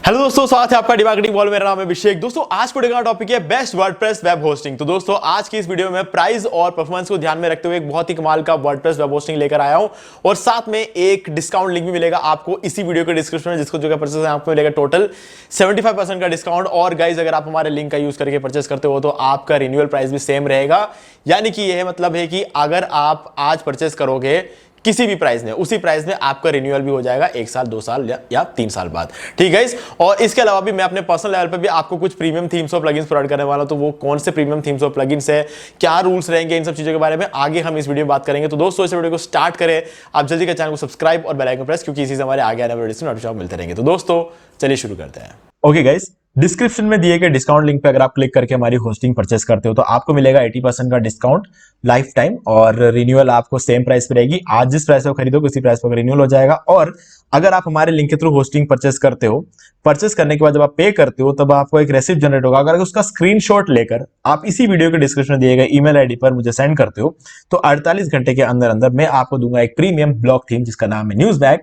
Hello दोस्तों, स्वागत है आपका डिमार्केटिंग वॉल। मेरा नाम है अभिषेक। दोस्तों आज वीडियो का टॉपिक है बेस्ट वर्डप्रेस वेब होस्टिंग। तो दोस्तों आज की इस वीडियो में प्राइस और परफॉर्मेंस को ध्यान में रखते हुए एक बहुत ही कमाल का वर्डप्रेस वेब होस्टिंग लेकर आया हूं और साथ में एक डिस्काउंट लिंक भी मिलेगा आपको इसी वीडियो के डिस्क्रिप्शन में, जिसको जो परचेस है आपको मिलेगा टोटल 75% का डिस्काउंट। और गाइज अगर आप हमारे लिंक का यूज करके परचेस करते हो तो आपका रिन्यूअल प्राइस भी सेम रहेगा। यानी कि यह मतलब है कि अगर आप आज परचेस करोगे किसी भी प्राइस में, उसी प्राइस में आपका रिन्यूअल भी हो जाएगा 1 साल 2 साल या 3 साल बाद। ठीक है। और इसके अलावा भी मैं अपने पर्सनल लेवल पे भी आपको कुछ प्रीमियम थीम्स और प्लगइन्स प्रोवाइड करने वाला हूं। तो वो कौन से प्रीमियम थीम्स और प्लगइन्स है, क्या रूल्स रहेंगे, इन सब चीजों के बारे में आगे हम इस वीडियो में बात करेंगे। तो दोस्तों इस वीडियो को स्टार्ट करें, आप जल्दी का चैनल को सब्सक्राइब और बेल आइकन प्रेस, क्योंकि इसी से हमारे आगे आने वाले नोटिफिकेशन मिलते रहेंगे। तो दोस्तों चलिए शुरू करते हैं। ओके गाइस, डिस्क्रिप्शन में दिए गए डिस्काउंट लिंक पे अगर आप क्लिक करके हमारी होस्टिंग परचेस करते हो तो आपको मिलेगा 80% का डिस्काउंट लाइफ टाइम, और रिन्यूअल आपको सेम प्राइस पे रहेगी। आज जिस प्राइस पे खरीदोगे उसी प्राइस पे रिन्यूअल हो जाएगा। और अगर आप हमारे लिंक के थ्रू होस्टिंग परचेस करते हो, परचेस करने के बाद जब आप पे करते हो तब आपको एक रेसिप्ट जनरेट होगा। अगर उसका स्क्रीनशॉट लेकर आप इसी वीडियो के डिस्क्रिप्शन में दिए गए ईमेल आईडी पर मुझे सेंड करते हो तो 48 घंटे के अंदर अंदर मैं आपको दूंगा एक प्रीमियम ब्लॉग थीम जिसका नाम है न्यूज बैग,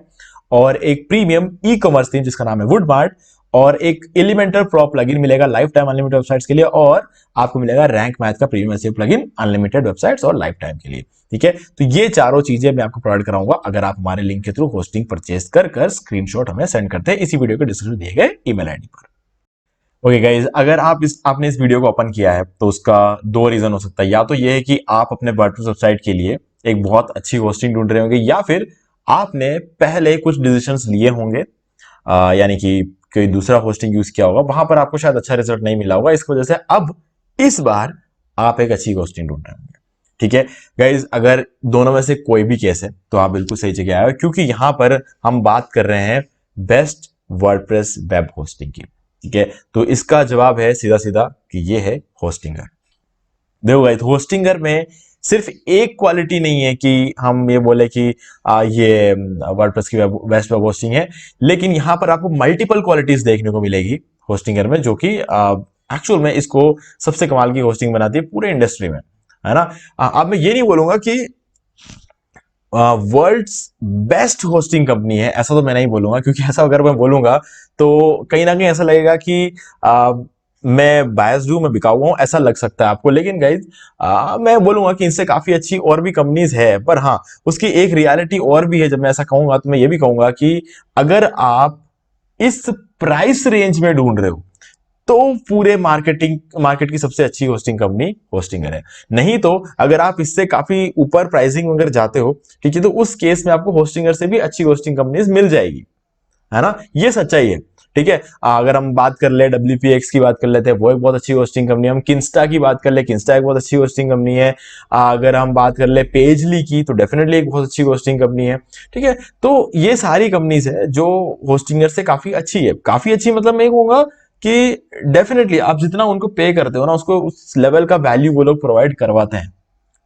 और एक प्रीमियम ई कॉमर्स थीम जिसका नाम है वुडमार्ट, और एक एलिमेंटर प्रो प्लगइन मिलेगा लाइफ टाइम अनलिमिटेड वेबसाइट्स के लिए, और आपको मिलेगा रैंक मैथ का premium SEO plugin unlimited websites और लाइफ टाइम के लिए। ठीक है, तो ये चारों चीजें मैं आपको प्रोवाइड कराऊंगा अगर आप हमारे लिंक के थ्रू होस्टिंग परचेस कर स्क्रीनशॉट हमें सेंड करते हैं इसी वीडियो के डिस्क्रिप्शन दिए गए ईमेल आईडी पर। ओके गाइज, अगर आपने इस वीडियो को ओपन किया है तो उसका दो रीजन हो सकता है। या तो ये है कि आप अपने वर्डप्रेस वेबसाइट के लिए एक बहुत अच्छी होस्टिंग ढूंढ रहे होंगे, या फिर आपने पहले कुछ डिसीजंस लिए होंगे, यानी कि कोई दूसरा होस्टिंग यूज किया होगा, वहां पर आपको शायद अच्छा रिजल्ट नहीं मिला होगा। इस वजह से अब इस बार आप एक अच्छी होस्टिंग ढूंढ रहे होंगे। ठीक है गाइज, अगर दोनों में से कोई भी केस है तो आप बिल्कुल सही जगह आए हो, क्योंकि यहां पर हम बात कर रहे हैं बेस्ट वर्डप्रेस वेब होस्टिंग की। ठीक है, तो इसका जवाब है सीधा सीधा कि ये है होस्टिंगर। देखो गाइस, होस्टिंगर में सिर्फ एक क्वालिटी नहीं है कि हम ये बोले कि ये वर्डप्रेस की बेस्ट वेब होस्टिंग है, लेकिन यहां पर आपको मल्टीपल क्वालिटीज देखने को मिलेगी होस्टिंगर में, जो कि एक्चुअल में इसको सबसे कमाल की होस्टिंग बनाती है पूरे इंडस्ट्री में, है ना। अब मैं ये नहीं बोलूंगा कि वर्ल्ड्स बेस्ट होस्टिंग कंपनी है, ऐसा तो मैं नहीं बोलूंगा, क्योंकि ऐसा अगर मैं बोलूंगा तो कहीं ना कहीं ऐसा लगेगा कि मैं बायस्ड हूं, मैं बिकाऊ हूं, ऐसा लग सकता है आपको। लेकिन गाइज मैं बोलूंगा कि इनसे काफी अच्छी और भी कंपनीज है, पर हाँ उसकी एक रियलिटी और भी है। जब मैं ऐसा कहूंगा तो मैं ये भी कहूंगा कि अगर आप इस प्राइस रेंज में ढूंढ रहे हो तो पूरे मार्केट की सबसे अच्छी होस्टिंग कंपनी होस्टिंगर है। नहीं तो अगर आप इससे काफी ऊपर प्राइसिंग अगर जाते हो, ठीक है, तो उस केस में आपको होस्टिंगर से भी अच्छी होस्टिंग कंपनीज मिल जाएगी, है ना। ये सच्चाई है। ठीक है, अगर हम बात कर ले WPX की बात कर लेते हैं, वो एक बहुत अच्छी होस्टिंग कंपनी है। हम किंस्टा की बात कर ले, किंस्टा एक बहुत अच्छी होस्टिंग कंपनी है। अगर हम बात कर ले पेजली की तो डेफिनेटली एक बहुत अच्छी होस्टिंग कंपनी है। ठीक है, तो ये सारी कंपनीज है जो होस्टिंगर से काफी अच्छी है। काफी अच्छी मतलब मैं कहूंगा कि डेफिनेटली आप जितना उनको पे करते हो ना, उसको उस लेवल का वैल्यू वो लोग प्रोवाइड करवाते हैं,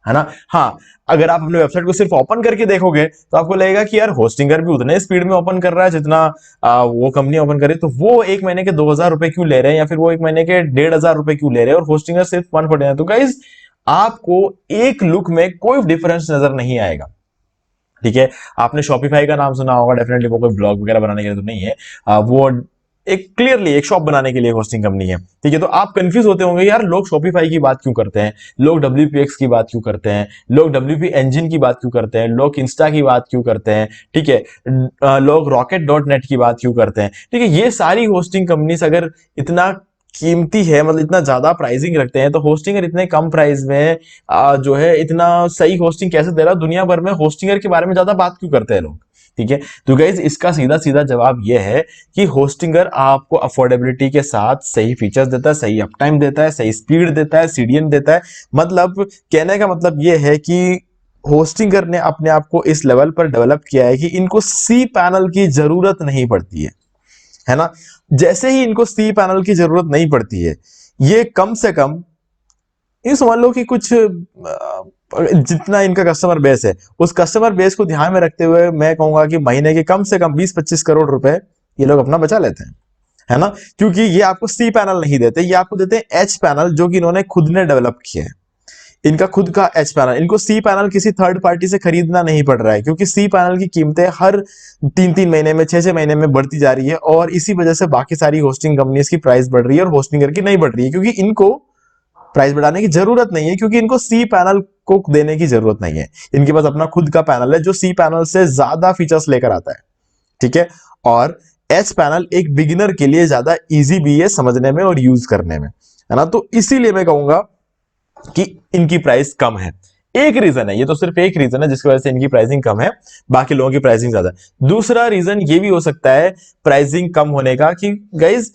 है ना। हाँ, अगर आप अपने वेबसाइट को सिर्फ ओपन करके देखोगे तो आपको लगेगा कि यार होस्टिंगर भी उतने स्पीड में ओपन कर रहा है जितना वो कंपनी ओपन करे, तो वो एक महीने के 2000 रुपए क्यों ले रहे हैं, या फिर वो एक महीने के 1500 रुपए क्यों ले रहे हैं, और होस्टिंगर सिर्फ 149। तो गाइज आपको एक लुक में कोई डिफरेंस नजर नहीं आएगा। ठीक है, आपने शॉपिफाई का नाम सुना होगा, डेफिनेटली वो कोई ब्लॉग वगैरह बनाने के लिए तो नहीं है, वो एक क्लियरली एक शॉप बनाने के लिए होस्टिंग कंपनी है। ठीक है, तो आप कंफ्यूज होते होंगे यार लोग शॉपिफाई की बात क्यों करते हैं, लोग WPX की बात क्यों करते हैं, लोग WP इंजन की बात क्यों करते हैं, लोग इंस्टा की बात क्यों करते हैं, ठीक है, लोग रॉकेट.नेट की बात क्यों करते हैं। ठीक है, ये सारी होस्टिंग कंपनीज अगर इतना कीमती है, मतलब इतना ज्यादा प्राइसिंग रखते हैं, तो होस्टिंगर इतने कम प्राइस में जो है इतना सही होस्टिंग कैसे दे रहा है। दुनिया भर में होस्टिंगर के बारे में ज्यादा बात क्यों करते हैं लोग। ठीक है, तो गाइज इसका सीधा सीधा जवाब यह है कि होस्टिंगर आपको अफोर्डेबिलिटी के साथ सही फीचर्स देता है, सही अपटाइम देता है, सही स्पीड देता है, CDN देता है। मतलब कहने का मतलब यह है कि होस्टिंगर ने अपने आप को इस लेवल पर डेवलप किया है कि इनको सी पैनल की जरूरत नहीं पड़ती है ना। जैसे ही इनको सी पैनल की जरूरत नहीं पड़ती है, ये कम से कम ये समझ लो कि कुछ जितना इनका कस्टमर बेस है, उस कस्टमर बेस को ध्यान में रखते हुए मैं कहूंगा कि महीने के कम से कम 20-25 करोड़ रुपए ये लोग अपना बचा लेते हैं, है ना। क्योंकि ये आपको सी पैनल नहीं देते, ये आपको देते हैं एच पैनल, जो कि इन्होंने खुद ने डेवलप किया है। इनका खुद का एच पैनल, इनको सी पैनल किसी थर्ड पार्टी से खरीदना नहीं पड़ रहा है, क्योंकि सी पैनल की कीमतें हर 3-3 महीने में, 6-6 महीने में बढ़ती जा रही है, और इसी वजह से बाकी सारी होस्टिंग कंपनीज की प्राइस बढ़ रही है और होस्टिंगर की नहीं बढ़ रही है, क्योंकि इनको प्राइस बढ़ाने की जरूरत नहीं है, क्योंकि इनको सी पैनल को देने की जरूरत नहीं है। इनके पास अपना खुद का पैनल है जो सी पैनल से ज्यादा फीचर्स लेकर आता है, ठीक है। और एच पैनल एक बिगिनर के लिए ज्यादा इजी भी है समझने में और यूज करने में, है ना। तो इसीलिए मैं कहूंगा कि इनकी प्राइस कम है। एक रीजन है, ये तो सिर्फ एक रीजन है जिसकी वजह से इनकी प्राइसिंग कम है, बाकी लोगों की प्राइसिंग ज्यादा है। दूसरा रीजन ये भी हो सकता है प्राइसिंग कम होने का कि गाइज,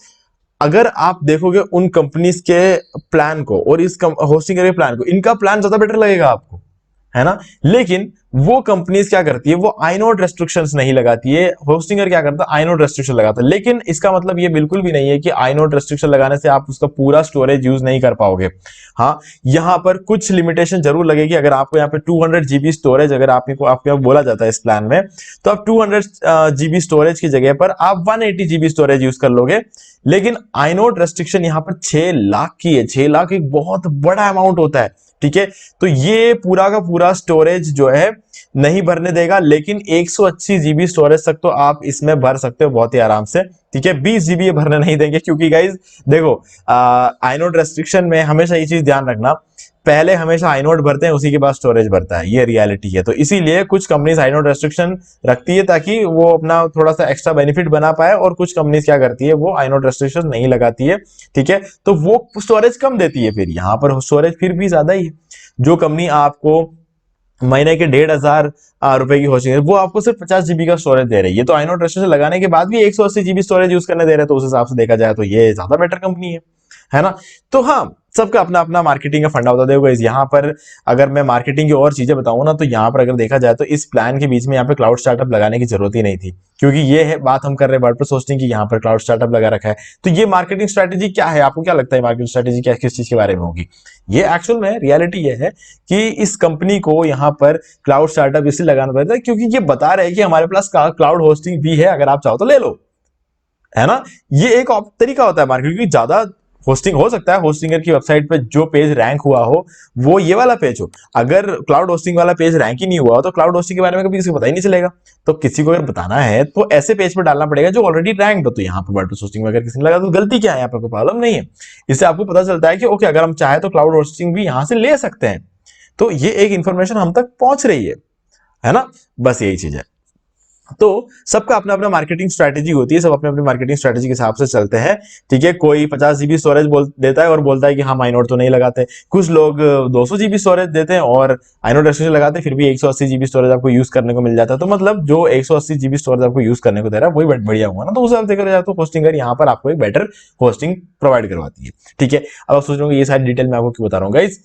अगर आप देखोगे उन कंपनीज के प्लान को और इस होस्टिंग के प्लान को, इनका प्लान ज्यादा बेटर लगेगा आपको, है ना। लेकिन वो कंपनीज क्या करती है, वो आइनोड रेस्ट्रिक्शंस नहीं लगाती है। होस्टिंगर क्या करता है, आइनोड रेस्ट्रिक्शन लगाता है। लेकिन इसका मतलब ये बिल्कुल भी नहीं है कि आइनोड रेस्ट्रिक्शन लगाने से आप उसका पूरा स्टोरेज यूज नहीं कर पाओगे। हाँ, यहां पर कुछ लिमिटेशन जरूर लगेगी। अगर आपको यहाँ पे 200 GB स्टोरेज अगर आपको बोला जाता है इस प्लान में, तो आप 200 GB स्टोरेज की जगह पर आप 180 GB स्टोरेज यूज कर लोगे। लेकिन आइनोड रेस्ट्रिक्शन यहाँ पर 6 लाख की है। 6 लाख एक बहुत बड़ा अमाउंट होता है, ठीक है। तो ये पूरा का पूरा स्टोरेज जो है नहीं भरने देगा, लेकिन 180 GB स्टोरेज तक तो आप इसमें भर सकते हो बहुत ही आराम से, ठीक है। 20 GB ये भरने नहीं देंगे, क्योंकि गाइज देखो, आइनोड रेस्ट्रिक्शन में हमेशा ये चीज ध्यान रखना, पहले हमेशा आइनोड भरते हैं, उसी के बाद स्टोरेज भरता है, ये रियलिटी है। तो इसीलिए कुछ कंपनीज आइनोड रेस्ट्रिक्शन रखती है ताकि वो अपना थोड़ा सा एक्स्ट्रा बेनिफिट बना पाए, और कुछ कंपनीज क्या करती है, वो आइनोड रेस्ट्रिक्शन नहीं लगाती है, ठीक है। तो वो स्टोरेज कम देती है, फिर यहां पर स्टोरेज फिर भी ज्यादा ही है। जो कंपनी आपको महीने के 1,500 रुपए की होस्टिंग है, वो आपको सिर्फ 50 GB का स्टोरेज दे रही है। ये तो आइनोड रेस्ट्रिक्शन लगाने के बाद भी 180 GB स्टोरेज यूज करने दे रहे हैं, तो उस हिसाब से देखा जाए तो ये ज्यादा बेटर कंपनी है ना। तो हाँ, सबका अपना अपना मार्केटिंग का फंडा होता है। देखो यहाँ पर अगर मैं मार्केटिंग की और चीजें बताऊं ना, तो यहाँ पर अगर देखा जाए तो इस प्लान के बीच में यहाँ पे क्लाउड स्टार्टअप लगाने की जरूरत ही नहीं थी, क्योंकि ये है बात हम कर रहे हैं वर्डप्रेस होस्टिंग की, यहाँ पर क्लाउड स्टार्टअप लगा रखा है। तो ये मार्केटिंग स्ट्रेटेजी क्या है, आपको क्या लगता है मार्केटिंग स्ट्रेटेजी क्या किस चीज के बारे में होगी? ये एक्चुअल में रियलिटी ये है कि इस कंपनी को यहाँ पर क्लाउड स्टार्टअप इसलिए लगाना पड़ता है क्योंकि ये बता रहे हैं कि हमारे पास क्लाउड होस्टिंग भी है, अगर आप चाहो तो ले लो, है ना। ये एक तरीका होता है मार्केट, क्योंकि ज्यादा होस्टिंग हो सकता है होस्टिंगर की वेबसाइट पे जो पेज रैंक हुआ हो वो ये वाला पेज हो। अगर क्लाउड होस्टिंग वाला पेज रैंक ही नहीं हुआ हो तो क्लाउड होस्टिंग के बारे में कभी किसी को पता ही नहीं चलेगा। तो किसी को अगर बताना है तो ऐसे पेज पर डालना पड़ेगा जो ऑलरेडी रैंक हो। तो यहाँ पर वर्डप्रेस होस्टिंग में अगर किसी ने लगा तो गलती क्या है, यहाँ पर कोई प्रॉब्लम नहीं है। इससे आपको पता चलता है कि ओके, अगर हम चाहे तो क्लाउड होस्टिंग भी यहाँ से ले सकते हैं। तो ये एक इंफॉर्मेशन हम तक पहुंच रही है ना। बस यही चीज है। तो सबका अपना अपना मार्केटिंग स्ट्रैटेजी होती है, सब अपने अपने मार्केटिंग स्ट्रैटेजी के हिसाब से चलते हैं, ठीक है। कोई 50 GB स्टोरेज बोल देता है और बोलता है कि हम आइनोड तो नहीं लगाते। कुछ लोग 200 GB स्टोरेज देते हैं और आइनोड रेस्ट्रिक्शन लगाते हैं, फिर भी 180 GB स्टोरेज आपको यूज करने को मिल जाता है। तो मतलब जो 180 GB स्टोरेज आपको यूज करने को दे रहा है वही बढ़िया हुआ ना। तो उस हिसाब से देखा जाए तो होस्टिंगर यहाँ पर आपको एक बेटर होस्टिंग प्रोवाइड करवाती है, ठीक है। अब आप सोच रहे हो ये सारी डिटेल मैं आपको क्यों बता रहा हूँ गाइस।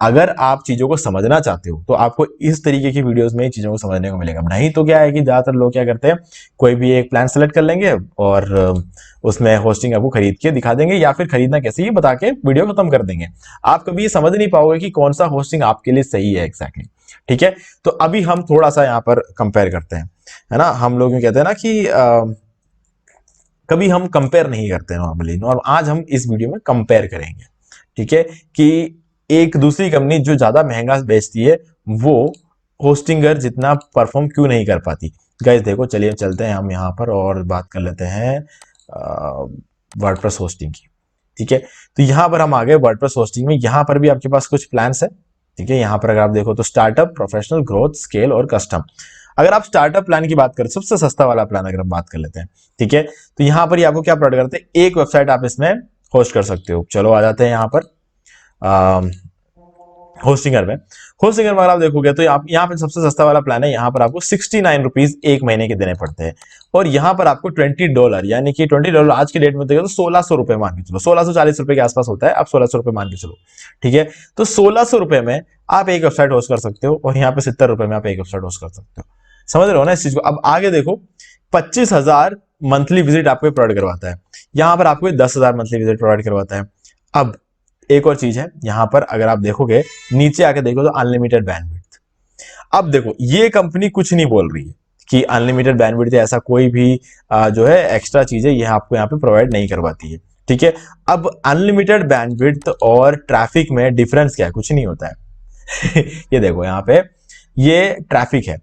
अगर आप चीजों को समझना चाहते हो तो आपको इस तरीके की वीडियोस में चीजों को समझने को मिलेगा। नहीं तो क्या है कि ज्यादातर लोग क्या करते हैं, कोई भी एक प्लान सेलेक्ट कर लेंगे और उसमें होस्टिंग आपको खरीद के दिखा देंगे, या फिर खरीदना कैसे ये बता के वीडियो खत्म कर देंगे। आप कभी ये समझ नहीं पाओगे कि कौन सा होस्टिंग आपके लिए सही है एग्जैक्टली, ठीक है। तो अभी हम थोड़ा सा यहाँ पर कंपेयर करते हैं, है ना। हम लोग कहते हैं ना कि कभी हम कंपेयर नहीं करते नॉर्मली, और आज हम इस वीडियो में कंपेयर करेंगे, ठीक है। कि एक दूसरी कंपनी जो ज्यादा महंगा बेचती है वो होस्टिंगर जितना परफॉर्म क्यों नहीं कर पाती। गाइस देखो, चलिए चलते हैं हम यहाँ पर और बात कर लेते हैं वर्डप्रेस होस्टिंग की, ठीक है। तो यहाँ पर हम आ गए वर्डप्रेस होस्टिंग में। यहाँ पर भी आपके पास कुछ प्लान्स है, ठीक है। यहाँ पर अगर आप देखो तो स्टार्टअप, प्रोफेशनल, ग्रोथ, स्केल और कस्टम। अगर आप स्टार्टअप प्लान की बात करें, सबसे सस्ता वाला प्लान अगर हम बात कर लेते हैं, ठीक है। तो यहाँ पर आपको क्या प्रोवाइड करते हैं, एक वेबसाइट आप इसमें होस्ट कर सकते हो। चलो आ जाते हैं यहाँ पर होस्टिंगर में। होस्टिंगर में अगर आप देखोगे तो यहाँ पे सबसे सस्ता वाला प्लान है। यहाँ पर आपको 69 रुपीज एक महीने के देने पड़ते हैं, और यहाँ पर आपको $20 यानी कि $20 आज के डेट में देखो तो 1600 रुपए मान के चलो, 1640 रुपए के आसपास होता है। अब 1600 रुपए मान के चलो, ठीक है। तो 1600 रुपए में आप एक वेबसाइट होस्ट कर सकते हो, और यहाँ पे 70 रुपए में आप एक वेबसाइट होस्ट कर सकते हो। समझ रहे हो ना इस चीज को। अब आगे देखो, 25,000 मंथली विजिट आपको प्रोवाइड करवाता है। यहाँ पर आपको 10,000 मंथली विजिट प्रोवाइड करवाता है। अब एक और चीज है, यहां पर अगर आप देखोगे नीचे आके देखो तो अनलिमिटेड बैंडविड्थ। अब देखो, ये कंपनी कुछ नहीं बोल रही है कि अनलिमिटेड बैंडविड्थ ऐसा कोई भी जो है एक्स्ट्रा चीजें ये आपको यहाँ पे प्रोवाइड नहीं करवाती है, ठीक है। अब अनलिमिटेड बैंडविड्थ और ट्रैफिक में डिफरेंस क्या है? कुछ नहीं होता है। ये देखो यहाँ पे ये ट्रैफिक है।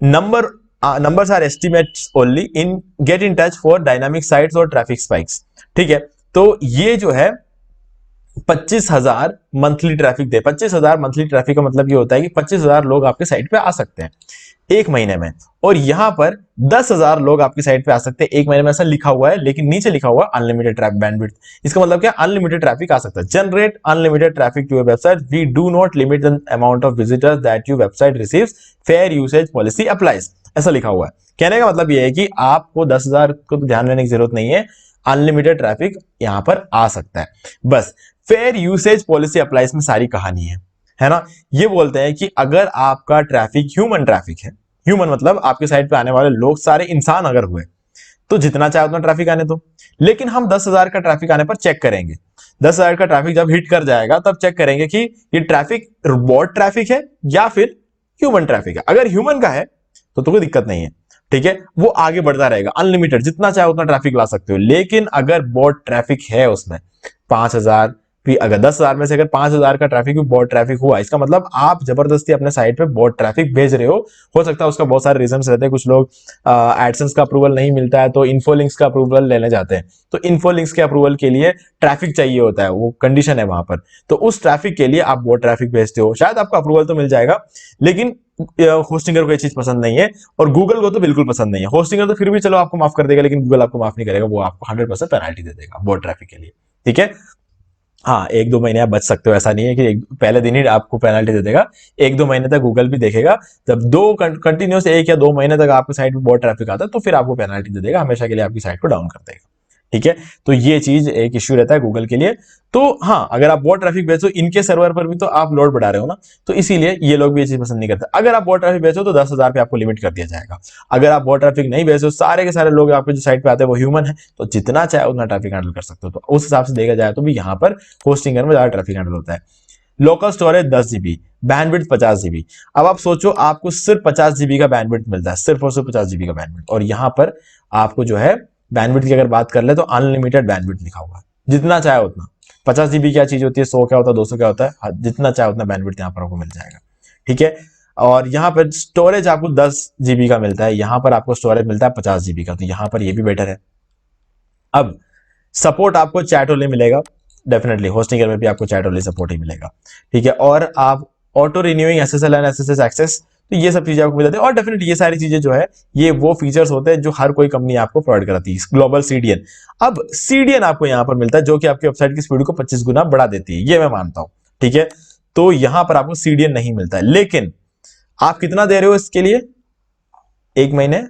numbers are estimates only in get in touch for dynamic sites और traffic spikes। ठीक है, तो ये जो है 25,000 मंथली ट्रैफिक दे। 25,000 मंथली ट्रैफिक का मतलब ये होता है कि 25,000 लोग आपके साइट पे आ सकते हैं एक महीने में, और यहां पर 10,000 लोग आपकी साइट पे आ सकते हैं एक महीने में। ऐसा लिखा हुआ है, लेकिन नीचे लिखा हुआ है अनलिमिटेड ट्रैफिक बैंडविड्थ। इसका मतलब क्या? अनलिमिटेड ट्रैफिक आ सकता है। Generate unlimited traffic to your website, we do not limit the amount of visitors that your website receives, fair usage policy applies. ऐसा लिखा हुआ है। कहने का मतलब यह है कि आपको 10,000 को तो ध्यान देने की जरूरत नहीं है, अनलिमिटेड ट्रैफिक यहां पर आ सकता है। बस फेयर यूसेज पॉलिसी अप्लाइज में सारी कहानी है ना। ये बोलते हैं कि अगर आपका ट्रैफिक ह्यूमन ट्रैफिक है, ह्यूमन मतलब आपके साइट पे आने वाले लोग सारे इंसान अगर हुए, तो जितना चाहे उतना ट्रैफिक आने दो। लेकिन हम 10,000 का ट्रैफिक आने पर चेक करेंगे। 10,000 का ट्रैफिक जब हिट कर जाएगा तब चेक करेंगे कि ये ट्रैफिक बॉट ट्रैफिक है या फिर ह्यूमन ट्रैफिक है। अगर ह्यूमन का है तो कोई दिक्कत नहीं है, ठीक है, वो आगे बढ़ता रहेगा, अनलिमिटेड जितना चाहे उतना ट्रैफिक ला सकते हो। लेकिन अगर बॉट ट्रैफिक है उसमें 5,000, फिर अगर 10,000 में से अगर 5,000 का ट्रैफिक भी बॉट ट्रैफिक हुआ, इसका मतलब आप जबरदस्ती अपने साइट पे बॉट ट्रैफिक भेज रहे हो सकता है उसका बहुत सारे रीजंस रहते हैं। कुछ लोग एडसेंस का अप्रूवल नहीं मिलता है तो इन्फोलिंक्स का अप्रूवल लेने जाते हैं, तो इन्फोलिंक्स के अप्रूवल के लिए ट्रैफिक चाहिए होता है, वो कंडीशन है वहां पर। तो उस ट्रैफिक के लिए आप बॉट ट्रैफिक भेजते हो, शायद आपका अप्रूवल तो मिल जाएगा, लेकिन होस्टिंगर को ये चीज पसंद नहीं है और गूगल को तो बिल्कुल पसंद नहीं है। होस्टिंगर तो फिर भी चलो आपको माफ कर देगा, लेकिन गूगल आपको माफ नहीं करेगा, वो आपको 100% पेनल्टी दे देगा बॉट ट्रैफिक के लिए। ठीक है, हाँ, 1-2 महीने आप बच सकते हो, ऐसा नहीं है कि पहले दिन ही आपको पेनल्टी दे देगा। 1-2 महीने तक गूगल भी देखेगा। जब दो कंटिन्यूस 1 या 2 महीने तक आपकी साइट पे बहुत ट्रैफिक आता है तो फिर आपको पेनल्टी दे देगा, हमेशा के लिए आपकी साइट को डाउन कर देगा। ठीक है, तो ये चीज एक इश्यू रहता है गूगल के लिए। तो हाँ, अगर आप बहुत ट्रैफिक भेजो इनके सर्वर पर भी तो आप लोड बढ़ा रहे हो ना, तो इसीलिए ये लोग भी ये चीज पसंद नहीं करते। अगर आप बहुत ट्रैफिक भेजो तो 10,000 पे आपको लिमिट कर दिया जाएगा। अगर आप बहुत ट्रैफिक नहीं भेजो, सारे के सारे लोग आपके जो साइट पे आते हैं वो ह्यूमन है, तो जितना चाहे उतना ट्रैफिक हैंडल कर सकते हो। तो उस हिसाब से देखा जाए तो भी यहाँ पर होस्टिंगर में ज्यादा ट्रैफिक हैंडल होता है। Local storage 10 GB, bandwidth 50 GB. अब आप सोचो, आपको सिर्फ 50 जीबी का बैंडविड्थ मिलता है, सिर्फ और सिर्फ 50 जीबी का बैंडविड्थ, और यहां पर आपको जो है बैंडविड्थ की अगर बात कर ले तो अनलिमिटेड बैंडविड्थ लिखा हुआ है, जितना चाहे उतना। 50 जीबी क्या चीज होती है, 100 क्या होता है, 200 क्या होता है, जितना चाहे उतना बैंडविड्थ यहाँ पर आपको मिल जाएगा। ठीक है, और यहाँ पर स्टोरेज आपको 10 जीबी का मिलता है, यहाँ पर आपको स्टोरेज मिलता है 50 जीबी का, तो यहाँ पर ये भी बेटर है। अब सपोर्ट आपको चैट ओनली मिलेगा, डेफिनेटली होस्टिंगर में भी आपको चैट ओनली सपोर्ट ही मिलेगा। ठीक है, और आप auto renewing SSL and SSH access, तो ये सब चीजें आपको मिल जाती है। और डेफिनेटली ये सारी चीजें जो है ये वो फीचर्स होते हैं जो हर कोई कंपनी आपको प्रोवाइड कराती है। ग्लोबल सीडीएन, अब सीडीएन आपको यहां पर मिलता है जो कि आपकी वेबसाइट की स्पीड को 25 गुना बढ़ा देती है, ये मैं मानता हूं। ठीक है, तो यहां पर आपको सीडीएन नहीं मिलता है, लेकिन आप कितना दे रहे हो इसके लिए? एक महीने,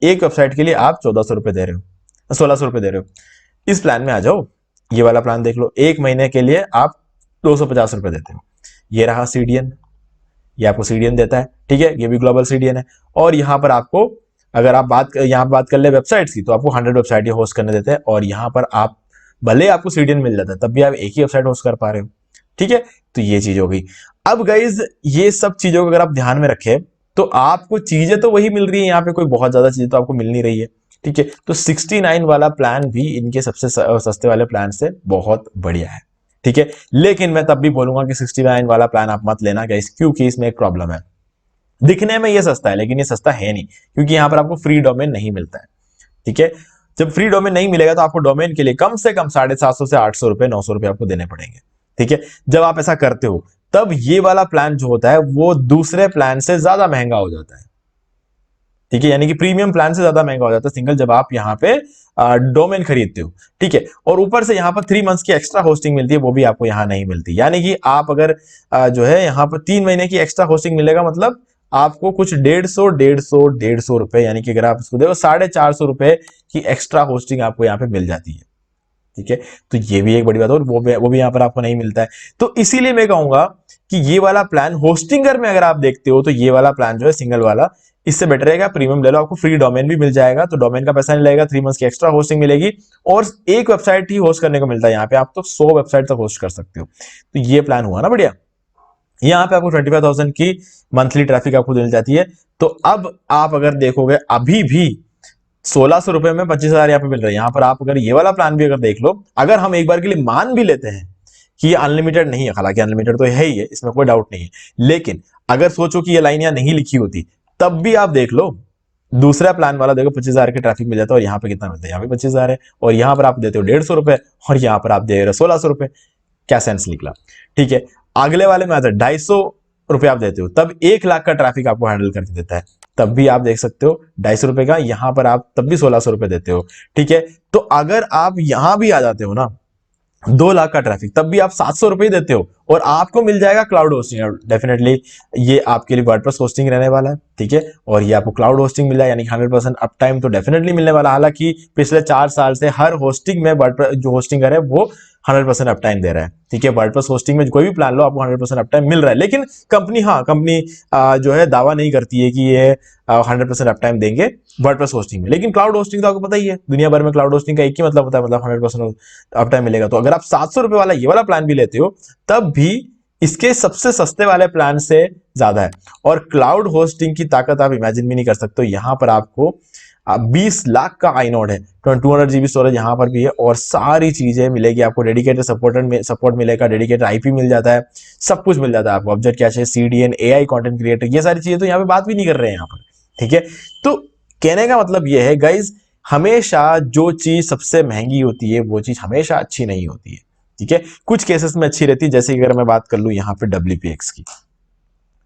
एक वेबसाइट के लिए आप 1,400 रुपए दे रहे हो, 1,600 रुपए दे रहे हो। इस प्लान में आ जाओ, ये वाला प्लान देख लो, एक महीने के लिए आप 250 रुपए देते हो। ये रहा सीडीएन, ये आपको सीडीएन देता है। ठीक है, ये भी ग्लोबल सीडीएन है। और यहां पर आपको, अगर आप बात कर ले वेबसाइट्स की, तो आपको 100 वेबसाइट होस्ट करने देते हैं, और यहां पर आप भले आपको सीडीएन मिल जाता है तब भी आप एक ही वेबसाइट होस्ट कर पा रहे हो। ठीक है, तो ये चीज हो गई। अब गाइज ये सब चीजों को अगर आप ध्यान में रखें तो आपको चीजें तो वही मिल रही है, यहाँ पे कोई बहुत ज्यादा चीजें तो आपको मिल नहीं रही है। ठीक है, तो 69 वाला प्लान भी इनके सबसे सस्ते वाले प्लान से बहुत बढ़िया है। ठीक है, लेकिन मैं तब भी बोलूंगा कि 69 वाला प्लान आप मत लेना गाइस, क्योंकि इसमें एक प्रॉब्लम है। दिखने में ये सस्ता है लेकिन ये सस्ता है नहीं, क्योंकि यहां पर आपको फ्री डोमेन नहीं मिलता है। ठीक है, जब फ्री डोमेन नहीं मिलेगा तो आपको डोमेन के लिए कम से कम 750 से 800 रुपए, 900 रुपए आपको देने पड़ेंगे। ठीक है, जब आप ऐसा करते हो तब ये वाला प्लान जो होता है वो दूसरे प्लान से ज्यादा महंगा हो जाता है। ठीक है, यानी कि प्रीमियम प्लान से ज्यादा महंगा हो जाता है सिंगल, जब आप यहाँ पे डोमेन खरीदते हो। ठीक है, और ऊपर से यहाँ पर 3 मंथ्स की एक्स्ट्रा होस्टिंग मिलती है, वो भी आपको यहाँ नहीं मिलती। यानी कि आप अगर जो है यहाँ पर 3 महीने की एक्स्ट्रा होस्टिंग मिलेगा, मतलब आपको कुछ 150 रुपए, यानी कि अगर आप इसको देखो 450 रुपए की एक्स्ट्रा होस्टिंग आपको यहाँ पे मिल जाती है। ठीक है, तो ये भी एक बड़ी बात है, और वो भी यहाँ पर आपको नहीं मिलता है। तो इसीलिए मैं कहूंगा कि ये वाला प्लान होस्टिंगर में अगर आप देखते हो तो ये वाला प्लान जो है सिंगल वाला, इससे बेटर रहेगा। प्रीमियम ले लो, आपको फ्री डोमेन भी मिल जाएगा, तो डोमेन का पैसा नहीं लगेगा, 3 मंथ्स की एक्स्ट्रा होस्टिंग मिलेगी, और एक वेबसाइट ही होस्ट करने को मिलता है। यहाँ पे आप तो 100 वेबसाइट तक होस्ट कर सकते हो, तो ये प्लान हुआ ना बढ़िया। यहाँ पे आपको 25,000 की मंथली ट्रैफिक आपको मिल जाती है। तो अब आप अगर देखोगे अभी भी 1600 रुपए में 25,000 यहाँ पे मिल रहा है। यहाँ पर आप अगर ये वाला प्लान भी अगर देख लो, अगर हम एक बार के लिए मान भी लेते हैं कि ये अनलिमिटेड नहीं है, हालांकि अनलिमिटेड तो है ही है, इसमें कोई डाउट नहीं है, लेकिन अगर सोचो कि ये लाइन यहाँ नहीं लिखी होती तब भी आप देख लो, दूसरा प्लान वाला देखो 25,000 के ट्रैफिक मिल जाता है और यहाँ पे कितना मिलता है, यहाँ पे 25,000 है और यहाँ पर आप देते हो 150 रुपए और यहाँ पर आप दे रहे हो 1600 रुपए। क्या सेंस निकला? ठीक है, अगले वाले में आता है 250 रुपए आप देते हो, तब 1 लाख का ट्रैफिक आपको हैंडल करके देता है, तब भी आप देख सकते हो 250 रुपए का, यहां पर आप तब भी 1600 रुपए देते हो। ठीक है, तो अगर आप यहां भी आ जाते हो ना 2 लाख का ट्रैफिक, तब भी आप 700 रुपए ही देते हो और आपको मिल जाएगा क्लाउड होस्टिंग। डेफिनेटली ये आपके लिए वर्डप्रेस होस्टिंग रहने वाला है। ठीक है, और ये आपको क्लाउड होस्टिंग मिला है, यानी 100% अप टाइम तो डेफिनेटली मिलने वाला। हालांकि पिछले 4 साल से हर होस्टिंग में वर्डप्रेस जो होस्टिंगर है वो 100% अप टाइम दे रहा है। ठीक है, वर्डप्रेस होस्टिंग में कोई भी प्लान लो आपको 100% अप टाइम मिल रहा है, लेकिन कंपनी जो है दावा नहीं करती है कि ये 100% अप टाइम देंगे वर्डप्रेस होस्टिंग में। लेकिन क्लाउड होस्टिंग तो आपको पता ही है, दुनिया भर में क्लाउड होस्टिंग का एक ही मतलब होता है, मतलब 100% अप टाइम मिलेगा। तो अगर आप 700 रुपए वाला ये वाला प्लान भी लेते हो तब भी इसके सबसे सस्ते वाले प्लान से ज्यादा है। और क्लाउड होस्टिंग की ताकत आप इमेजिन भी नहीं कर सकते हो। यहां पर आपको 20 लाख का आइनोड है, 200 GB स्टोरेज यहां पर भी है और सारी चीजें मिलेगी आपको। डेडिकेटेड सपोर्ट मिलेगा, डेडिकेटेड आईपी मिल जाता है, सब कुछ मिल जाता है आपको। ऑब्जेक्ट कैश है, CDN, AI कंटेंट क्रिएटर, ये सारी चीजें तो यहाँ पे बात भी नहीं कर रहे हैं यहाँ पर। ठीक है, तो कहने का मतलब ये है गाइज, हमेशा जो चीज सबसे महंगी होती है वो चीज हमेशा अच्छी नहीं होती है। ठीक है, कुछ केसेस में अच्छी रहती है, जैसे कि अगर मैं बात कर लूं यहाँ पे WPX की।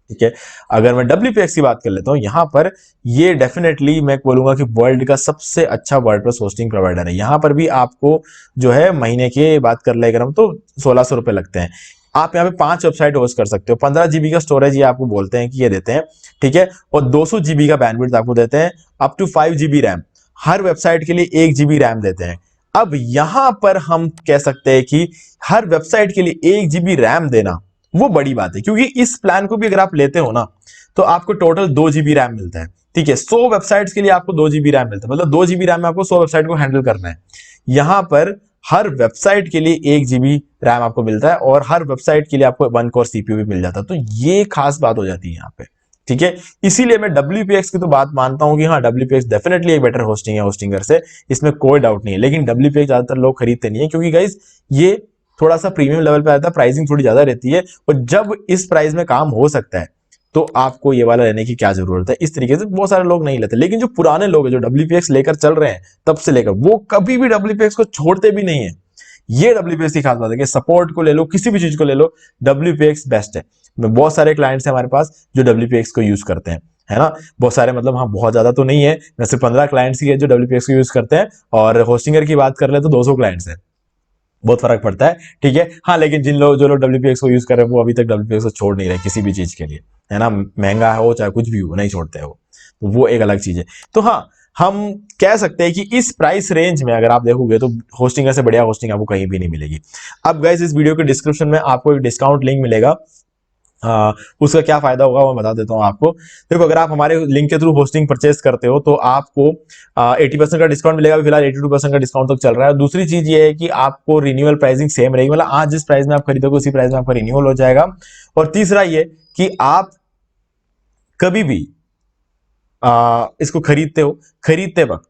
ठीक है, अगर मैं WPX की बात कर लेता हूं यहां पर, ये डेफिनेटली मैं बोलूंगा कि वर्ल्ड का सबसे अच्छा वर्डप्रेस होस्टिंग प्रोवाइडर है। यहां पर भी आपको जो है महीने की बात कर ले अगर हम, तो 1600 रुपए लगते हैं। आप यहाँ पे 5 वेबसाइट होस्ट कर सकते हो, 15 GB का स्टोरेज ये आपको बोलते हैं कि ये देते हैं। ठीक है, और 200 GB का बैंडविड्थ आपको देते हैं, अप टू 5 GB रैम, हर वेबसाइट के लिए 1 GB रैम देते हैं। अब यहां पर हम कह सकते हैं कि हर वेबसाइट के लिए 1 GB रैम देना वो बड़ी बात है, क्योंकि इस प्लान को भी अगर आप लेते हो ना तो आपको टोटल 2 GB रैम मिलता है। ठीक है, 100 वेबसाइट्स के लिए आपको 2 GB रैम मिलता है, मतलब 2 GB रैम में आपको 100 वेबसाइट को हैंडल करना है। यहां पर हर वेबसाइट के लिए 1 GB रैम आपको मिलता है और हर वेबसाइट के लिए आपको 1 कोर CPU भी मिल जाता है, तो ये खास बात हो जाती है यहाँ पे। ठीक है, इसीलिए मैं WPX की तो बात मानता हूं कि हाँ WPX डेफिनेटली एक बेटर होस्टिंग है होस्टिंगर से, इसमें कोई डाउट नहीं है। लेकिन WPX ज्यादातर लोग खरीदते नहीं है, क्योंकि गाइज ये थोड़ा सा प्रीमियम लेवल पे आता है, प्राइसिंग थोड़ी ज्यादा रहती है, और जब इस प्राइस में काम हो सकता है तो आपको ये वाला लेने की क्या जरूरत है। इस तरीके से बहुत सारे लोग नहीं लेते, लेकिन जो पुराने लोग हैं जो WPX लेकर चल रहे हैं तब से लेकर, वो कभी भी WPX को छोड़ते भी नहीं है। ये WPX की खास बात है कि सपोर्ट को ले लो, किसी भी चीज को ले लो, WPX बेस्ट है। बहुत सारे क्लाइंट्स हैं हमारे पास जो WPX को यूज करते हैं, है ना, बहुत सारे, मतलब हाँ बहुत ज्यादा तो नहीं है, वैसे 15 क्लाइंट्स ही है जो WPX को यूज करते हैं, और होस्टिंगर की बात कर ले तो 200 क्लाइंट्स है, बहुत फर्क पड़ता है। ठीक है, हाँ, लेकिन जो लोग WPX को यूज कर रहे हैं वो अभी तक WPX को छोड़ नहीं रहे किसी भी चीज के लिए, है ना, महंगा हो चाहे कुछ भी हो, नहीं छोड़ते हैं वो एक अलग चीज है। तो हाँ, हम कह सकते हैं कि इस प्राइस रेंज में अगर आप देखोगे तो होस्टिंग से बढ़िया होस्टिंग आपको कहीं भी नहीं मिलेगी। अब गाइस इस वीडियो के डिस्क्रिप्शन में आपको एक डिस्काउंट लिंक मिलेगा, उसका क्या फायदा होगा वो बता देता हूं आपको। देखो, अगर आप हमारे लिंक के थ्रू होस्टिंग परचेस करते हो तो आपको 80% का डिस्काउंट मिलेगा, फिलहाल 82% का डिस्काउंट तक चल रहा है। दूसरी चीज ये है कि आपको रिन्यूअल प्राइसिंग सेम रहेगी, मतलब आज जिस प्राइस में आप खरीदोगे उसी प्राइस में आपका रिन्यूअल हो जाएगा। और तीसरा ये कि आप कभी भी इसको खरीदते वक्त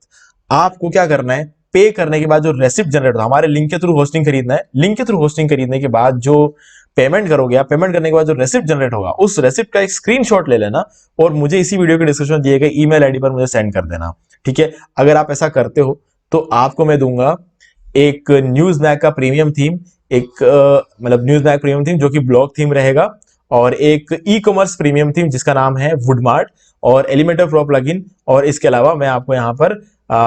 आपको क्या करना है, पे करने के बाद जो रेसिप्ट जनरेट होता है, हमारे लिंक के थ्रू होस्टिंग खरीदना है, लिंक के थ्रू होस्टिंग खरीदने के बाद जो पेमेंट करोगे आप, पेमेंट करने के बाद जो रेसिप्ट जनरेट होगा उस रेसिप्ट का एक स्क्रीनशॉट ले लेना और मुझे इसी वीडियो के डिस्क्रिप्शन में दिए गए ईमेल आईडी पर मुझे सेंड कर देना। ठीक है, अगर आप ऐसा करते हो तो आपको मैं दूंगा एक न्यूज़मैग का प्रीमियम थीम, एक मतलब न्यूज़मैग प्रीमियम थीम जो कि ब्लॉग थीम रहेगा, और एक ई कॉमर्स प्रीमियम थीम जिसका नाम है वुडमार्ट, और एलिमेंटर प्रो प्लगइन, और इसके अलावा मैं आपको यहां पर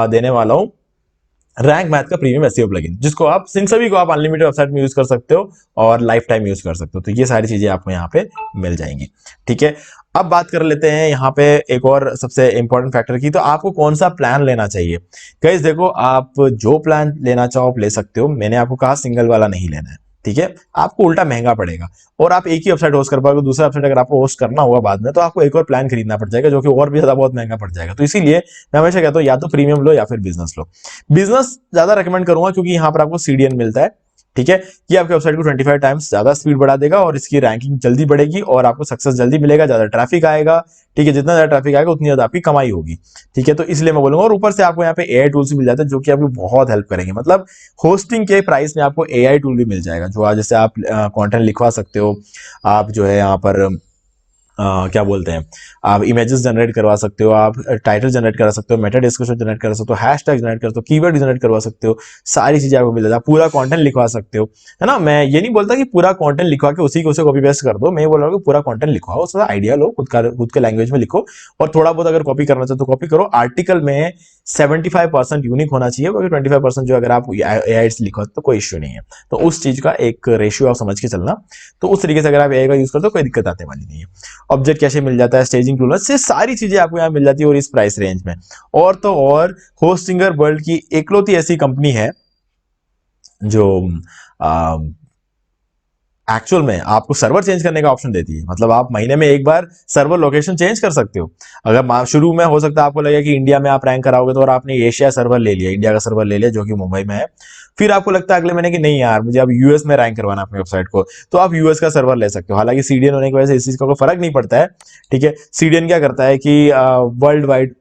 देने वाला हूं रैंक मैथ का प्रीमियम एसईओ प्लगइन, जिसको आप इन सभी को आप अनलिमिटेड वेबसाइट में यूज कर सकते हो और लाइफ टाइम यूज कर सकते हो। तो ये सारी चीजें आपको यहाँ पे मिल जाएंगी। ठीक है, अब बात कर लेते हैं यहाँ पे एक और सबसे इंपॉर्टेंट फैक्टर की, तो आपको कौन सा प्लान लेना चाहिए। गाइस देखो, आप जो प्लान लेना चाहो आप ले सकते हो, मैंने आपको कहा सिंगल वाला नहीं लेना है। ठीक है, आपको उल्टा महंगा पड़ेगा, और आप एक ही वेबसाइट होस्ट कर पाओगे, दूसरा वेबसाइट अगर आपको होस्ट करना होगा बाद में तो आपको एक और प्लान खरीदना पड़ जाएगा जो कि और भी ज्यादा बहुत महंगा पड़ जाएगा। तो इसीलिए मैं हमेशा कहता हूं या तो प्रीमियम लो या फिर बिजनेस लो। बिजनेस ज्यादा रेकमेंड करूंगा क्योंकि यहां पर आपको CDN मिलता है, ठीक है, ये आपके वेबसाइट को 25 टाइम्स ज्यादा स्पीड बढ़ा देगा और इसकी रैंकिंग जल्दी बढ़ेगी और आपको सक्सेस जल्दी मिलेगा, ज्यादा ट्रैफिक आएगा। ठीक है, जितना ज्यादा ट्रैफिक आएगा उतनी ज्यादा आपकी कमाई होगी। ठीक है, तो इसलिए मैं बोलूंगा, और ऊपर से आपको यहाँ पे एआई टूल्स भी मिल जाते हैं जो कि आपको बहुत हेल्प करेंगे। मतलब होस्टिंग के प्राइस में आपको एआई टूल भी मिल जाएगा, जो आज जैसे आप कंटेंट लिखवा सकते हो, आप जो है यहाँ पर क्या बोलते हैं, आप इमेजेस जनरेट करवा सकते हो, आप टाइटल जनरेट करा सकते हो, मेटा डिस्क्रिप्शन जनरेट कर सकते हो, हैशटैग जनरेट कर सकते हो, कीवर्ड जनरेट करवा सकते हो, सारी चीजें आपको मिल जाती है। पूरा कंटेंट लिखवा सकते हो, है ना। मैं ये नहीं बोलता कि पूरा कंटेंट लिखवा के उसी को उसे कॉपी पेस्ट कर दो, मैं ये बोल रहा हूँ कि पूरा कंटेंट लिखवाओ, उसका आइडिया लो, खुद के लैंग्वेज में लिखो, और थोड़ा बहुत अगर कॉपी करना चाहो तो कॉपी करो। आर्टिकल में 75% यूनिक होना चाहिए, क्योंकि 25% जो अगर आप एआई से लिखो तो कोई इश्यू नहीं है। तो उस चीज का एक रेशियो आप समझ के चलना। तो उस तरीके से अगर आप एआई का यूज करते हो कोई दिक्कत आने वाली नहीं है। ऑब्जेक्ट कैसे मिल जाता है, स्टेजिंग टूल से सारी चीजें आपको यहाँ मिल जाती है, और इस प्राइस रेंज में। और तो और होस्टिंगर वर्ल्ड की एकलौती ऐसी कंपनी है जो एक्चुअल में आपको सर्वर चेंज करने का ऑप्शन देती है। मतलब आप महीने में एक बार सर्वर लोकेशन चेंज कर सकते हो। अगर शुरू में हो सकता है आपको लगे कि इंडिया में आप रैंक कराओगे, तो और आपने एशिया सर्वर ले लिया, इंडिया का सर्वर ले लिया जो कि मुंबई में है, फिर आपको लगता है अगले महीने कि नहीं यार मुझे अब यूएस में रैंक करवाना अपनी वेबसाइट को, तो आप यूएस का सर्वर ले सकते हो। हालांकि सीडीएन होने की वजह से इस चीज का कोई फर्क नहीं पड़ता है। ठीक है, सीडीएन क्या करता है कि वर्ल्ड वाइड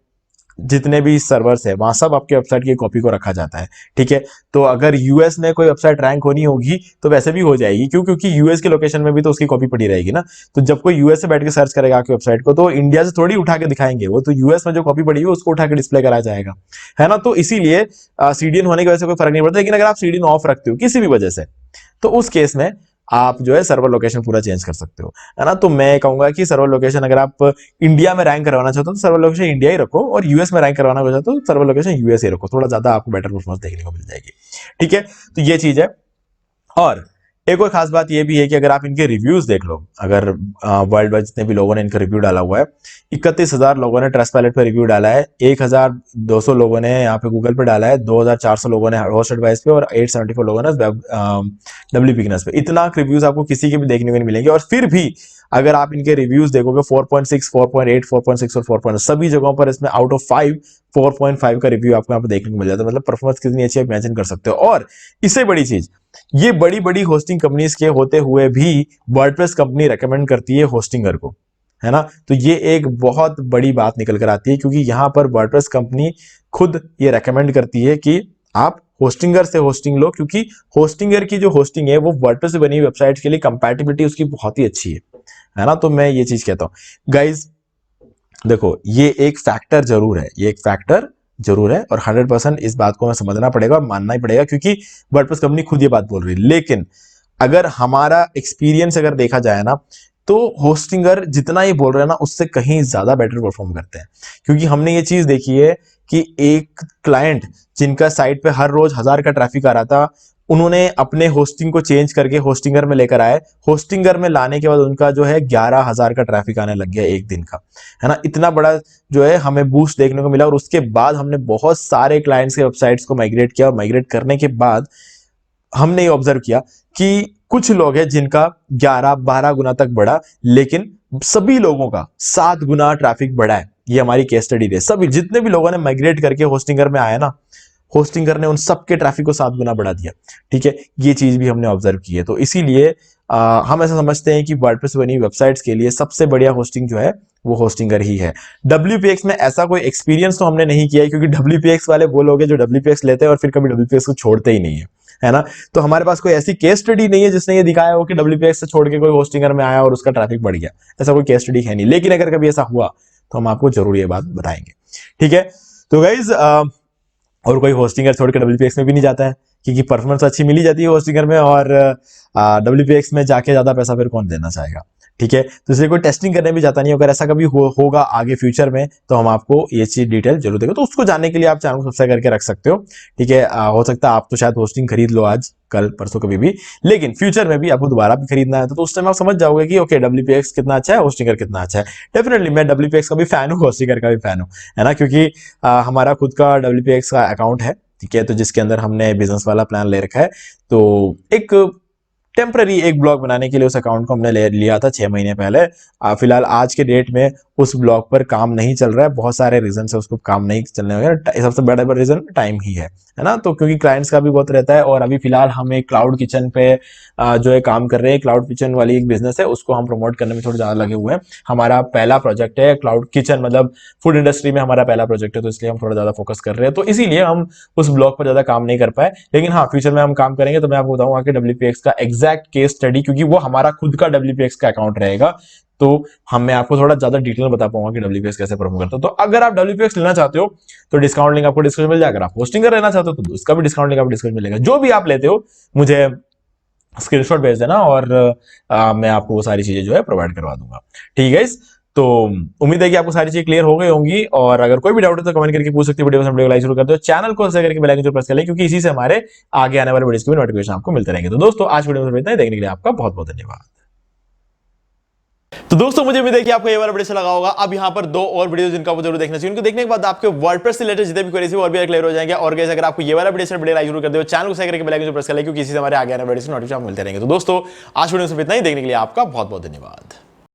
जितने भी सर्वर्स है वहां सब आपके वेबसाइट की कॉपी को रखा जाता है। ठीक है, तो अगर यूएस में कोई वेबसाइट रैंक होनी होगी तो वैसे भी हो जाएगी, क्यों? क्योंकि यूएस के लोकेशन में भी तो उसकी कॉपी पड़ी रहेगी ना। तो जब कोई यूएस से बैठ के सर्च करेगा आपकी वेबसाइट को, तो इंडिया से थोड़ी उठा के दिखाएंगे, वो तो यूएस में जो कॉपी पड़ी है उसको उठा के डिस्प्ले कराया जाएगा, है ना। तो इसीलिए सीडीएन होने की वजह से कोई फर्क नहीं पड़ता। लेकिन अगर आप सीडीएन ऑफ रखते हो किसी भी वजह से, तो उस केस में आप जो है सर्वर लोकेशन पूरा चेंज कर सकते हो, है ना। तो मैं कहूंगा कि सर्वर लोकेशन अगर आप इंडिया में रैंक करवाना चाहते हो तो सर्वर लोकेशन इंडिया ही रखो, और यूएस में रैंक करवाना चाहते हो तो सर्वर लोकेशन यूएस ही रखो, थोड़ा ज्यादा आपको बेटर परफॉर्मेंस देखने को मिल जाएगी। ठीक है, तो ये चीज है। और एक और खास बात ये भी है कि अगर आप इनके रिव्यूज देख लो, अगर वर्ल्ड वाइड जितने भी लोगों ने इनका रिव्यू डाला हुआ है, 31,000 लोगों ने ट्रस्टपैलेट पे रिव्यू डाला है, 1,200 लोगों ने यहाँ पे गूगल पे डाला है, 2,400 लोगों ने होस्ट एडवाइस पे, और 874 लोगों ने डब्ल्यू बिगनर्स पे। इतना रिव्यूज आपको किसी के भी देखने को नहीं मिलेंगे। और फिर भी अगर आप इनके रिव्यूज देखोगे 4.6, 4.8, 4.6 और 4. सभी जगहों पर इसमें आउट ऑफ 5 4.5 का रिव्यू आपको यहाँ पे देखने को मिल जाता है। मतलब परफॉर्मेंस कितनी अच्छी आप इमेजिन कर सकते हो। और इससे बड़ी चीज, ये बड़ी बड़ी होस्टिंग कंपनीज के होते हुए भी वर्डप्रेस कंपनी रेकमेंड करती है होस्टिंगर को, है ना। तो ये एक बहुत बड़ी बात निकल कर आती है, क्योंकि यहां पर वर्डप्रेस कंपनी खुद ये रेकमेंड करती है कि आप होस्टिंगर से होस्टिंग लो, क्योंकि होस्टिंगर की जो होस्टिंग है वो वर्डप्रेस से बनी वेबसाइट के लिए कंपैटिबिलिटी उसकी बहुत ही अच्छी है ना। तो मैं ये चीज कहता हूं गाइज, देखो ये एक फैक्टर जरूर है, ये एक फैक्टर जरूर है, और 100% इस बात को हमें समझना पड़ेगा और मानना ही पड़ेगा, क्योंकि वर्डप्रेस कंपनी खुद ये बात बोल रही है। लेकिन अगर हमारा एक्सपीरियंस अगर देखा जाए ना, तो होस्टिंगर जितना ये बोल रहे हैं ना उससे कहीं ज्यादा बेटर परफॉर्म करते हैं। क्योंकि हमने ये चीज देखी है कि एक क्लाइंट जिनका साइट पे हर रोज 1,000 का ट्रैफिक आ रहा था, उन्होंने अपने होस्टिंग को चेंज करके होस्टिंगर में लेकर आए। होस्टिंगर में लाने के बाद उनका जो है 11,000 का ट्रैफिक आने लग गया एक दिन का, है ना। इतना बड़ा जो है हमें बूस्ट देखने को मिला। और उसके बाद हमने बहुत सारे क्लाइंट्स के वेबसाइट्स को माइग्रेट किया, और माइग्रेट करने के बाद हमने ये ऑब्जर्व किया कि कुछ लोग हैं जिनका 11-12 गुना तक बढ़ा, लेकिन सभी लोगों का 7 गुना ट्रैफिक बढ़ा है। ये हमारी केस स्टडी है। सभी जितने भी लोगों ने माइग्रेट करके होस्टिंगर में आया ना, होस्टिंगर ने उन सबके ट्रैफिक को 7 गुना बढ़ा दिया। ठीक है, ये चीज भी हमने ऑब्जर्व की है। तो इसीलिए हम ऐसा समझते हैं कि वर्डप्रेस बनी वेबसाइट्स के लिए सबसे बढ़िया होस्टिंग जो है वो होस्टिंगर ही है। WPX में ऐसा कोई एक्सपीरियंस तो हमने नहीं किया है, क्योंकि WPX वाले वो लोग हैं जो WPX लेते हैं और फिर कभी WPX को छोड़ते ही नहीं है ना। तो हमारे पास कोई ऐसी केस स्टडी नहीं है जिसने ये दिखाया हो कि WPX से छोड़ के कोई होस्टिंगर में आया और उसका ट्रैफिक बढ़ गया। ऐसा कोई केस स्टडी है नहीं, लेकिन अगर कभी ऐसा हुआ तो हम आपको जरूर ये बात बताएंगे। ठीक है, तो गाइज और कोई होस्टिंगर छोड़ के WPX में भी नहीं जाता है, क्योंकि परफॉर्मेंस अच्छी मिली जाती है होस्टिंगर में, और WPX में जाके ज्यादा पैसा फिर कौन देना चाहेगा। ठीक है, तो इसलिए कोई टेस्टिंग करने भी जाता नहीं। अगर ऐसा कभी होगा आगे फ्यूचर में तो हम आपको ये चीज डिटेल जरूर देंगे। तो उसको जानने के लिए आप चैनल को सब्सक्राइब करके रख सकते हो। ठीक है, हो सकता है आप तो शायद होस्टिंग खरीद लो आज कल परसों कभी भी, लेकिन फ्यूचर में भी आपको दोबारा भी खरीदना है तो उस टाइम आप समझ जाओगे कि ओके WPX कितना अच्छा है, होस्टिंगर कितना अच्छा है। डेफिनेटली मैं WPX का भी फैन हूँ, होस्टिंगर का भी फैन हूँ, है ना। क्योंकि हमारा खुद का WPX का अकाउंट है, ठीक है, तो जिसके अंदर हमने बिजनेस वाला प्लान ले रखा है। तो एक टेम्पररी एक ब्लॉग बनाने के लिए उस अकाउंट को हमने ले लिया था 6 महीने पहले। फिलहाल आज के डेट में उस ब्लॉग पर काम नहीं चल रहा है, बहुत सारे रीजन से उसको काम नहीं चलने वगैरह। सबसे बड़ा रीजन टाइम ही है ना, तो क्योंकि क्लाइंट्स का भी बहुत रहता है। और अभी फिलहाल हम एक क्लाउड किचन पे जो है काम कर रहे हैं, क्लाउड किचन वाली एक बिजनेस है, उसको हम प्रमोट करने में थोड़ा ज्यादा लगे हुए हैं। हमारा पहला प्रोजेक्ट है क्लाउड किचन, मतलब फूड इंडस्ट्री में हमारा पहला प्रोजेक्ट है, तो इसलिए हम थोड़ा ज्यादा फोकस कर रहे हैं, तो इसीलिए हम उस ब्लॉग पर ज्यादा काम नहीं कर पाए। लेकिन हाँ, फ्यूचर में हम काम करेंगे तो मैं आपको बताऊंगा कि WPX का एग्जैक्ट केस स्टडी, क्योंकि वो हमारा खुद का WPX का अकाउंट रहेगा, तो मैं आपको थोड़ा ज्यादा डिटेल में बता पाऊंगा कि WPX कैसे परफॉर्म करता है। तो अगर आप WPX लेना चाहते हो तो डिस्काउंट लिंक आपको डिस्क्रिप्शन में मिल जाएगा। आप होस्टिंग का लेना चाहते हो तो उसका भी डिस्काउंट लिंक आपको डिस्क्रिप्शन में मिलेगा। जो भी आप लेते हो मुझे स्क्रीनशॉट भेज देना और मैं आपको वो सारी चीजें जो है प्रोवाइड करवा दूंगा। ठीक है, तो उम्मीद है कि आपको सारी चीजें क्लियर हो गई होंगी, और अगर कोई भी डाउट है तो कमेंट करके पूछ सकते हो। वीडियो को लाइक शुरू कर दो, चैनल को सब्सक्राइब करके बेल आइकन प्रेस कर लें, क्योंकि इसी से हमारे आगे आने वाले वीडियोस के भी नोटिफिकेशन आपको मिलते रहेंगे। तो दोस्तों, आज वीडियो में इतना ही, देखने के लिए आपका बहुत बहुत धन्यवाद। तो दोस्तों, मुझे उम्मीद है कि आपको ये वाला वीडियो अच्छा लगा होगा। अब यहाँ पर 2 और वीडियो जिनका आपको जरूर देखना चाहिए, उनको देखने के बाद आपके वर्डप्रेस से रिलेटेड जितने भी क्वेरीज और भी क्लियर हो जाएंगे। और गाइस, अगर आपको ये वाला वीडियो लाइक जरूर कर दो, चैनल को सब्सक्राइब करके बेल आइकन प्रेस कर ले, क्योंकि इसी से हमारे आगे आने वाले वीडियो नोटिफिकेशन मिलते रहेंगे। तो दोस्तों, आज वीडियो में इतना ही, देखने के लिए आपका बहुत बहुत धन्यवाद।